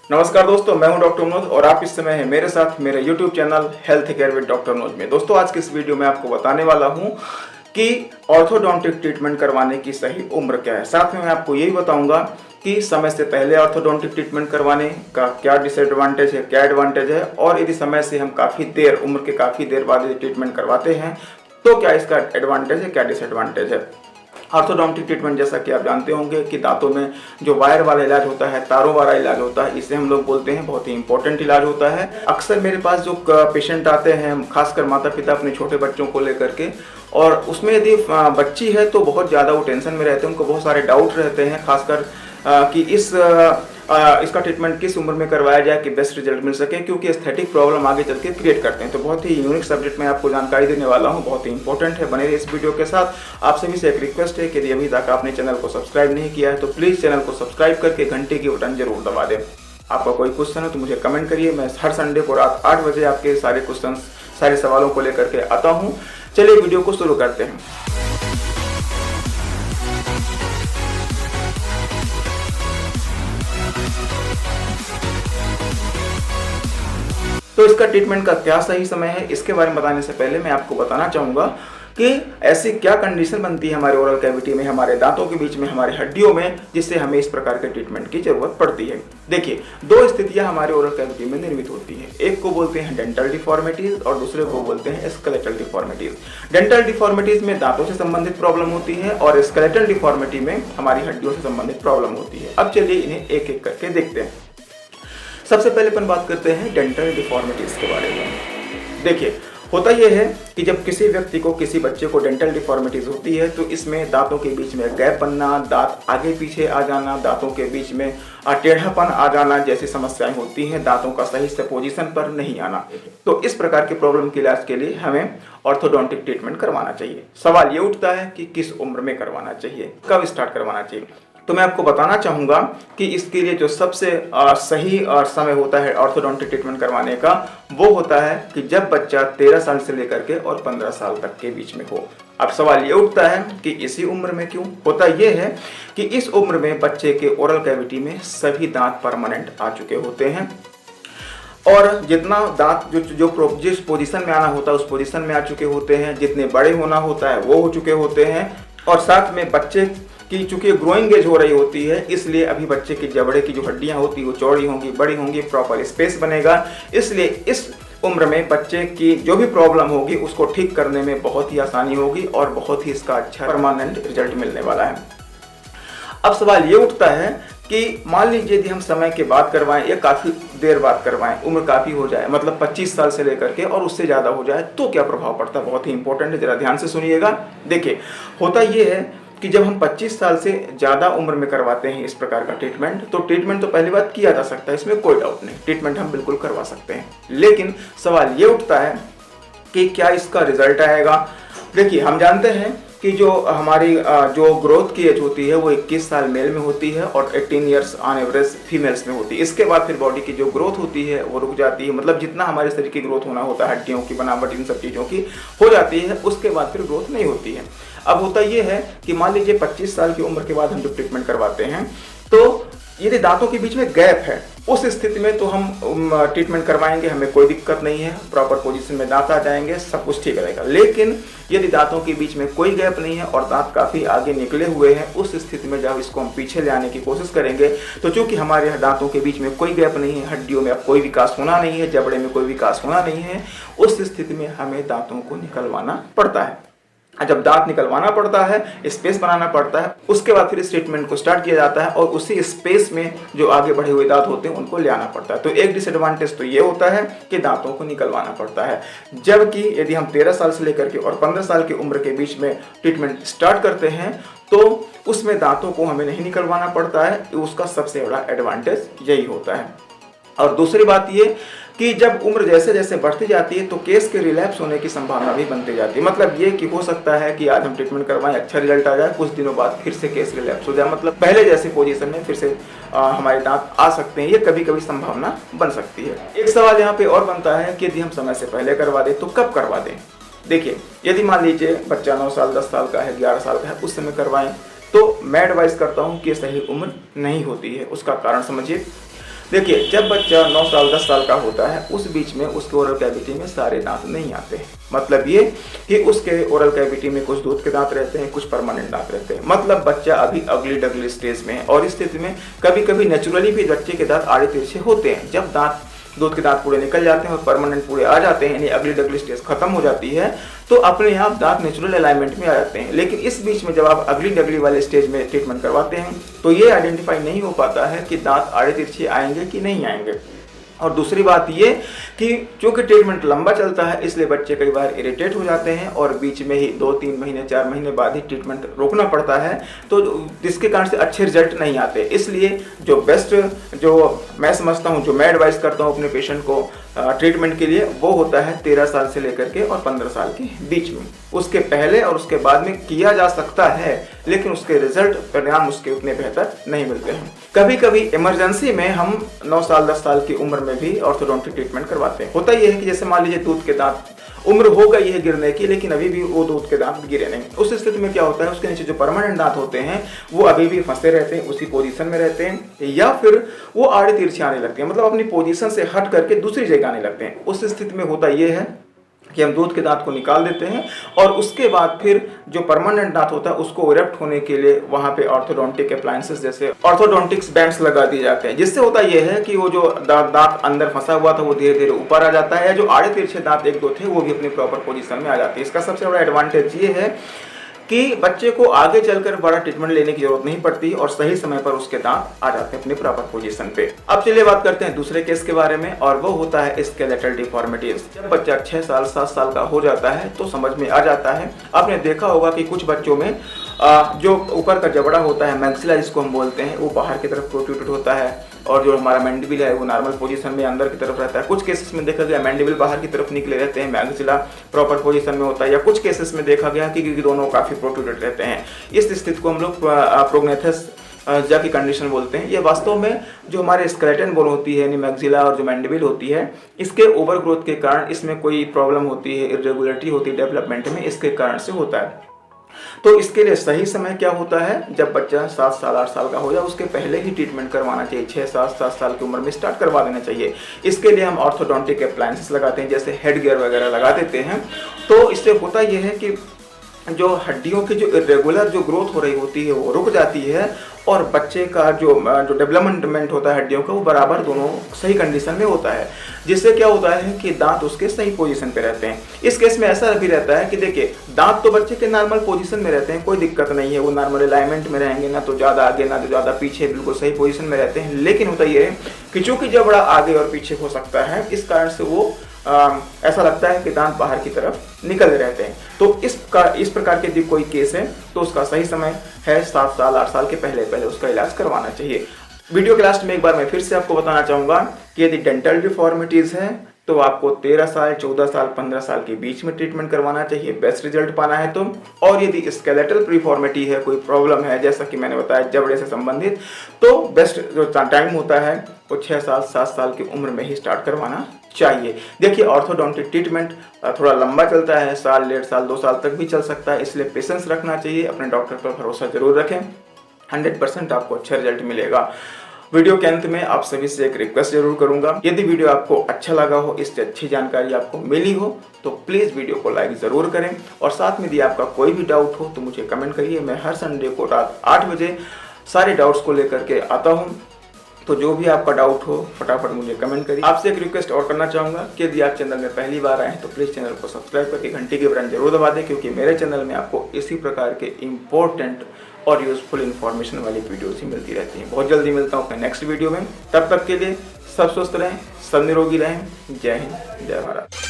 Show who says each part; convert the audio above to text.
Speaker 1: नमस्कार दोस्तों, मैं हूं डॉक्टर मनोज और आप इस समय हैं मेरे साथ मेरे YouTube channel health care with doctor Manoj में। दोस्तों, आज के इस वीडियो में आपको बताने वाला हूं कि ऑर्थोडोंटिक ट्रीटमेंट करवाने की सही उम्र क्या है। साथ में मैं आपको यही बताऊंगा कि समय से पहले ऑर्थोडोंटिक ट्रीटमेंट करवाने का क्या डिसएडवांटेज है, क्या एडवांटेज है, और यदि समय से हम उम्र के काफ़ी देर बाद यदि ट्रीटमेंट करवाते हैं तो क्या इसका एडवांटेज है, क्या डिसएडवांटेज है। ऑर्थोडोंटिक ट्रीटमेंट, जैसा कि आप जानते होंगे कि दांतों में जो वायर वाला इलाज होता है, तारों वाला इलाज होता है, इसे हम लोग बोलते हैं बहुत ही इंपॉर्टेंट इलाज होता है। अक्सर मेरे पास जो पेशेंट आते हैं, खासकर माता पिता अपने छोटे बच्चों को लेकर के, और उसमें यदि बच्ची है तो बहुत ज़्यादा वो टेंशन में रहते हैं, उनको बहुत सारे डाउट रहते हैं, खासकर कि इसका ट्रीटमेंट किस उम्र में करवाया जाए कि बेस्ट रिजल्ट मिल सके, क्योंकि एस्थेटिक प्रॉब्लम आगे चल के क्रिएट करते हैं। तो बहुत ही यूनिक सब्जेक्ट में आपको जानकारी देने वाला हूं, बहुत ही इंपॉर्टेंट है। बने रहिए इस वीडियो के साथ। आप सभी से एक रिक्वेस्ट है कि यदि अभी तक आपने चैनल को सब्सक्राइब नहीं किया है तो प्लीज़ चैनल को सब्सक्राइब करके घंटे की बटन जरूर दबा दें। आपका कोई क्वेश्चन हो तो मुझे कमेंट करिए। मैं हर संडे को रात 8 बजे आपके सारे क्वेश्चन, सारे सवालों को लेकर के आता हूँ। चलिए वीडियो को शुरू करते हैं। तो इसका ट्रीटमेंट का क्या सही समय है, इसके बारे में बताने से पहले मैं आपको बताना चाहूँगा कि ऐसी क्या कंडीशन बनती है हमारे ओरल कैविटी में, हमारे दांतों के बीच में, हमारी हड्डियों में, जिससे हमें इस प्रकार के ट्रीटमेंट की जरूरत पड़ती है। देखिए, दो स्थितियां हमारे ओरल कैविटी में निर्मित होती है। एक को बोलते हैं डेंटल डिफॉर्मिटीज और दूसरे को बोलते हैं स्केलेटल डिफॉर्मिटीज। डेंटल डिफॉर्मिटीज में दांतों से संबंधित प्रॉब्लम होती है और स्केलेटल डिफॉर्मिटी में हमारी हड्डियों से संबंधित प्रॉब्लम होती है। अब चलिए इन्हें एक एक करके देखते हैं। सबसे पहले अपन बात करते हैं डेंटल डिफॉर्मिटीज के बारे में। देखिए, होता यह है कि जब किसी व्यक्ति को, किसी बच्चे को डेंटल डिफॉर्मिटीज होती है तो इसमें दांतों के बीच में गैप बनना, दांत आगे पीछे आ जाना, दांतों के बीच में टेढ़ापन आ जाना जैसी समस्याएं होती हैं, दांतों का सही से पोजीशन पर नहीं आना। तो इस प्रकार की प्रॉब्लम के इलाज के लिए हमें ऑर्थोडोंटिक ट्रीटमेंट करवाना चाहिए। सवाल ये उठता है कि किस उम्र में करवाना चाहिए, कब स्टार्ट करवाना चाहिए। तो मैं आपको बताना चाहूँगा कि इसके लिए जो सबसे सही समय होता है ऑर्थोडोंटिक ट्रीटमेंट करवाने का, वो होता है कि जब बच्चा 13 साल से लेकर के और 15 साल तक के बीच में हो। अब सवाल ये उठता है कि इसी उम्र में क्यों? होता ये है कि इस उम्र में बच्चे के ओरल कैविटी में सभी दांत परमानेंट आ चुके होते हैं और जितना दांत जिस पोजीशन में आना होता है उस पोजीशन में आ चुके होते हैं, जितने बड़े होना होता है वो हो चुके होते हैं। और साथ में बच्चे कि चूंकि ग्रोइंग एज हो रही होती है, इसलिए अभी बच्चे की जबड़े की जो हड्डियां होती है वो चौड़ी होंगी, बड़ी होंगी, प्रॉपर स्पेस बनेगा। इसलिए इस उम्र में बच्चे की जो भी प्रॉब्लम होगी उसको ठीक करने में बहुत ही आसानी होगी और बहुत ही इसका अच्छा परमानेंट रिजल्ट मिलने वाला है। अब सवाल ये उठता है कि मान लीजिए यदि हम समय के बाद करवाएं या काफ़ी देर बाद करवाएं, उम्र काफ़ी हो जाए, मतलब 25 साल से लेकर के और उससे ज़्यादा हो जाए, तो क्या प्रभाव पड़ता है? बहुत ही इंपॉर्टेंट है, जरा ध्यान से सुनिएगा। देखिए, होता ये है कि जब हम 25 साल से ज़्यादा उम्र में करवाते हैं इस प्रकार का ट्रीटमेंट, तो ट्रीटमेंट तो पहली बात किया जा सकता है, इसमें कोई डाउट नहीं, ट्रीटमेंट हम बिल्कुल करवा सकते हैं। लेकिन सवाल ये उठता है कि क्या इसका रिजल्ट आएगा। देखिए, हम जानते हैं कि जो हमारी जो ग्रोथ की एज होती है वो 21 साल मेल में होती है और 18 ईयर्स ऑन एवरेज फीमेल्स में होती है। इसके बाद फिर बॉडी की जो ग्रोथ होती है वो रुक जाती है, मतलब जितना हमारे शरीर की ग्रोथ होना होता है, हड्डियों की बनावट, इन सब चीज़ों की हो जाती है, उसके बाद फिर ग्रोथ नहीं होती है। अब होता ये है कि मान लीजिए 25 साल की उम्र के बाद हम जब ट्रीटमेंट करवाते हैं तो यदि दांतों के बीच में गैप है, उस स्थिति में तो हम ट्रीटमेंट करवाएंगे, हमें कोई दिक्कत नहीं है, प्रॉपर पोजीशन में दांत आ जाएंगे, सब कुछ ठीक रहेगा। लेकिन यदि दांतों के बीच में कोई गैप नहीं है और दांत काफ़ी आगे निकले हुए हैं, उस स्थिति में जब इसको हम पीछे ले आने की कोशिश करेंगे तो चूंकि हमारे दांतों के बीच में कोई गैप नहीं है, हड्डियों में अब कोई विकास होना नहीं है, जबड़े में कोई विकास होना नहीं है, उस स्थिति में हमें दांतों को निकलवाना पड़ता है। जब दांत निकलवाना पड़ता है, स्पेस बनाना पड़ता है, उसके बाद फिर इस ट्रीटमेंट को स्टार्ट किया जाता है और उसी स्पेस में जो आगे बढ़े हुए दांत होते हैं उनको ले आना पड़ता है। तो एक डिसएडवांटेज तो ये होता है कि दांतों को निकलवाना पड़ता है। जबकि यदि हम 13 साल से लेकर के और 15 साल की उम्र के बीच में ट्रीटमेंट स्टार्ट करते हैं तो उसमें दांतों को हमें नहीं निकलवाना पड़ता है। उसका सबसे बड़ा एडवांटेज यही होता है। और दूसरी बात ये कि जब उम्र जैसे जैसे बढ़ती जाती है तो केस के रिलैप्स होने की संभावना भी बनती जाती है। मतलब ये कि हो सकता है कि आज हम ट्रीटमेंट करवाएं, अच्छा रिजल्ट आ जाए, कुछ दिनों बाद फिर से केस रिलैप्स हो जाए, मतलब पहले जैसे पोजीशन में फिर से हमारे दांत आ सकते हैं। ये कभी कभी संभावना बन सकती है। एक सवाल यहाँ पे और बनता है कि यदि हम समय से पहले करवा दें तो कब करवा दें। देखिए, यदि मान लीजिए बच्चा 9 साल, 10 साल का है, 11 साल का है, उस समय करवाएं तो मैं एडवाइस करता हूँ कि सही उम्र नहीं होती है। उसका कारण समझिए, देखिए, जब बच्चा 9 साल 10 साल का होता है उस बीच में उसके ओरल कैविटी में सारे दांत नहीं आते हैं। मतलब ये कि उसके ओरल कैविटी में कुछ दूध के दांत रहते हैं, कुछ परमानेंट दांत रहते हैं। मतलब बच्चा अभी अगली डगली स्टेज में है और इस स्थिति में कभी कभी नेचुरली भी बच्चे के दांत आड़े तिरछे होते हैं। जब दूध के दांत पूरे निकल जाते हैं और परमानेंट पूरे आ जाते हैं, यानी अगली डगली स्टेज खत्म हो जाती है, तो अपने आप दांत नेचुरल अलाइनमेंट में आ जाते हैं। लेकिन इस बीच में जब आप अगली डगली वाले स्टेज में ट्रीटमेंट करवाते हैं तो ये आइडेंटिफाई नहीं हो पाता है कि दांत आड़े तिरछे आएंगे कि नहीं आएंगे। और दूसरी बात ये कि चूंकि ट्रीटमेंट लंबा चलता है इसलिए बच्चे कई बार इरिटेट हो जाते हैं और बीच में ही 2-3 महीने 4 महीने बाद ही ट्रीटमेंट रोकना पड़ता है, तो जिसके कारण से अच्छे रिजल्ट नहीं आते। इसलिए जो बेस्ट, जो मैं समझता हूँ, जो मैं एडवाइस करता हूँ अपने पेशेंट को ट्रीटमेंट के लिए, वो होता है 13 साल से लेकर के और 15 साल के बीच में। उसके पहले और उसके बाद में किया जा सकता है, लेकिन उसके रिजल्ट, परिणाम उसके उतने बेहतर नहीं मिलते हैं। कभी कभी इमरजेंसी में हम 9 साल 10 साल की उम्र में भी ऑर्थोडोंटिक ट्रीटमेंट करवाते हैं। होता यह है कि जैसे मान लीजिए दूध के दांत, उम्र हो गई है गिरने की लेकिन अभी भी वो दूध के दांत गिरे नहीं। उस स्थिति में क्या होता है, उसके नीचे जो परमानेंट दांत होते हैं वो अभी भी फंसे रहते हैं, उसी पोजीशन में रहते हैं, या फिर वो आड़े तिरछे आने लगते हैं, मतलब अपनी पोजीशन से हट करके दूसरी जगह आने लगते हैं। उस स्थिति में होता यह है कि हम दूध के दांत को निकाल देते हैं और उसके बाद फिर जो परमानेंट दांत होता है उसको इरेक्ट होने के लिए वहां पे ऑर्थोडोंटिक अप्लायंसेस जैसे ऑर्थोडोंटिक्स बैंड्स लगा दिए जाते हैं, जिससे होता यह है कि वो जो दांत अंदर फंसा हुआ था वो धीरे धीरे ऊपर आ जाता है, या जो आड़े तिरछे दांत 1-2 थे वो भी अपनी प्रॉपर पोजीशन में आ जाते हैं। इसका सबसे बड़ा एडवांटेज ये है कि बच्चे को आगे चलकर बड़ा ट्रीटमेंट लेने की जरूरत नहीं पड़ती और सही समय पर उसके दांत आ जाते हैं अपनी प्रॉपर पोजीशन पे। अब चलिए बात करते हैं दूसरे केस के बारे में, और वो होता है स्केलेटल डिफॉर्मिटीज। जब बच्चा 6 साल 7 साल का हो जाता है तो समझ में आ जाता है। आपने देखा होगा कि कुछ बच्चों में जो ऊपर का जबड़ा होता है, मैक्सिला जिसको हम बोलते हैं, वो बाहर की तरफ प्रोट्रूडेड होता है और जो हमारा मैंडिबल है वो नॉर्मल पोजीशन में अंदर की तरफ रहता है। कुछ केसेस में देखा गया मैंडिबल बाहर की तरफ निकले रहते हैं, मैक्सिला प्रॉपर पोजीशन में होता है, या कुछ केसेस में देखा गया कि दोनों काफी प्रोट्रूडेड रहते हैं। इस स्थिति को हम लोग प्रोग्नेथस जा की कंडीशन बोलते हैं। ये वास्तव में जो हमारे स्केलेटन बोन होती है, यानी मैक्सिला और जो मैंडिबल होती है, इसके ओवर ग्रोथ के कारण इसमें कोई प्रॉब्लम होती है, इरेगुलरिटी होती है डेवलपमेंट में, इसके कारण से होता है। तो इसके लिए सही समय क्या होता है, जब बच्चा 7 साल 8 साल का हो जाए उसके पहले ही ट्रीटमेंट करवाना चाहिए। 6-7 साल की उम्र में स्टार्ट करवा देना चाहिए। इसके लिए हम ऑर्थोडोंटिक अप्लायंसेस लगाते हैं, जैसे हेड गियर वगैरह लगा देते हैं। तो इससे होता यह है कि जो हड्डियों की जो इरेगुलर जो ग्रोथ हो रही होती है वो रुक जाती है और बच्चे का जो डेवलपमेंट होता है हड्डियों का वो बराबर दोनों सही कंडीशन में होता है, जिससे क्या होता है कि दांत उसके सही पोजीशन पे रहते हैं। इस केस में ऐसा भी रहता है कि देखिए, दांत तो बच्चे के नॉर्मल पोजीशन में रहते हैं, कोई दिक्कत नहीं है, वो नॉर्मल अलाइनमेंट में रहेंगे, ना तो ज़्यादा आगे ना तो ज़्यादा पीछे, बिल्कुल सही पोजीशन में रहते हैं। लेकिन होता ये है कि चूंकि जबड़ा आगे और पीछे हो सकता है, इस कारण से वो ऐसा लगता है कि दांत बाहर की तरफ निकल रहते हैं। तो इस प्रकार के यदि कोई केस है तो उसका सही समय है 7 साल 8 साल के पहले उसका इलाज करवाना चाहिए। वीडियो के लास्ट में एक बार मैं फिर से आपको बताना चाहूँगा कि यदि डेंटल डिफॉर्मिटीज़ है तो आपको 13 साल 14 साल 15 साल के बीच में ट्रीटमेंट करवाना चाहिए, बेस्ट रिजल्ट पाना है तो। और यदि स्केलेटल प्रीफॉर्मिटी है, कोई प्रॉब्लम है जैसा कि मैंने बताया जबड़े से संबंधित, तो बेस्ट जो टाइम होता है वो 6 साल 7 साल की उम्र में ही स्टार्ट करवाना चाहिए। देखिए, ऑर्थोडोंटिक ट्रीटमेंट थोड़ा लंबा चलता है, साल 1.5 साल 2 साल तक भी चल सकता है, इसलिए पेशेंस रखना चाहिए, अपने डॉक्टर पर भरोसा जरूर रखें, 100% आपको अच्छा रिजल्ट मिलेगा। वीडियो के अंत में आप सभी से एक रिक्वेस्ट जरूर करूंगा, यदि वीडियो आपको अच्छा लगा हो, इससे अच्छी जानकारी आपको मिली हो तो प्लीज़ वीडियो को लाइक ज़रूर करें, और साथ में यदि आपका कोई भी डाउट हो तो मुझे कमेंट करिए। मैं हर संडे को रात 8 बजे सारे डाउट्स को लेकर के आता हूँ, तो जो भी आपका डाउट हो फटाफट मुझे कमेंट करिए। आपसे एक रिक्वेस्ट और करना चाहूँगा कि यदि आप चैनल में पहली बार आए हैं तो प्लीज़ चैनल को सब्सक्राइब करके घंटी के बटन जरूर दबा दें, क्योंकि मेरे चैनल में आपको इसी प्रकार के इम्पोर्टेंट और यूजफुल इन्फॉर्मेशन वाली वीडियोस ही मिलती रहती हैं। बहुत जल्दी मिलता हूँ अपने नेक्स्ट वीडियो में, तब तक के लिए सब स्वस्थ रहें, सब निरोगी रहें। जय हिंद, जय भारत।